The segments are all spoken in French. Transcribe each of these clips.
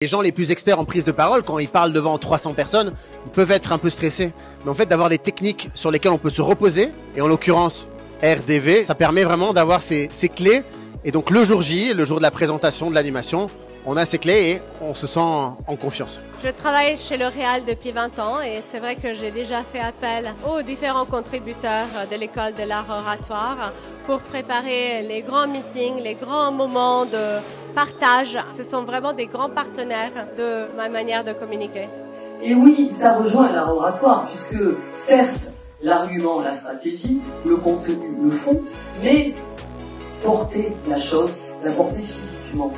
Les gens les plus experts en prise de parole, quand ils parlent devant 300 personnes, ils peuvent être un peu stressés. Mais en fait, d'avoir des techniques sur lesquelles on peut se reposer, et en l'occurrence RDV, ça permet vraiment d'avoir ces clés. Et donc le jour J, le jour de la présentation, de l'animation, on a ces clés et on se sent en confiance. Je travaille chez L'Oréal depuis 20 ans et c'est vrai que j'ai déjà fait appel aux différents contributeurs de l'école de l'art oratoire pour préparer les grands meetings, les grands moments de partage. Ce sont vraiment des grands partenaires de ma manière de communiquer. Et oui, ça rejoint l'art oratoire puisque certes, l'argument, la stratégie, le contenu, le fond, mais porter la chose, la porter physiquement.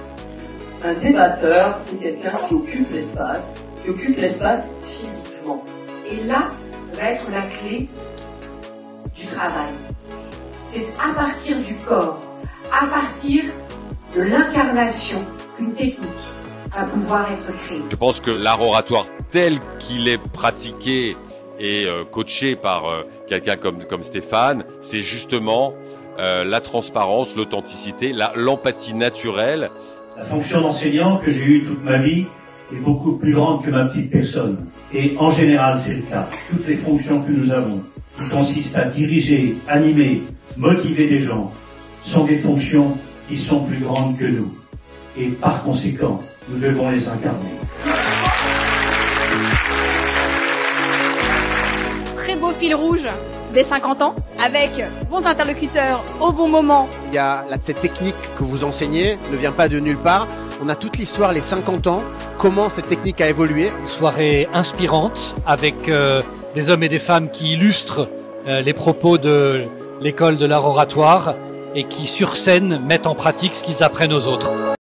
Un débatteur, c'est quelqu'un qui occupe l'espace physiquement. Et là va être la clé du travail. C'est à partir du corps, à partir de l'incarnation qu'une technique va pouvoir être créée. Je pense que l'art oratoire tel qu'il est pratiqué et coaché par quelqu'un comme Stéphane, c'est justement la transparence, l'authenticité, l'empathie naturelle. La fonction d'enseignant que j'ai eue toute ma vie est beaucoup plus grande que ma petite personne. Et en général, c'est le cas. Toutes les fonctions que nous avons, qui consistent à diriger, animer, motiver des gens, sont des fonctions qui sont plus grandes que nous. Et par conséquent, nous devons les incarner. Très beau fil rouge des 50 ans, avec bons interlocuteurs au bon moment. Il y a cette technique que vous enseignez ne vient pas de nulle part. On a toute l'histoire, les 50 ans, comment cette technique a évolué. Une soirée inspirante avec des hommes et des femmes qui illustrent les propos de l'école de l'art oratoire et qui sur scène mettent en pratique ce qu'ils apprennent aux autres.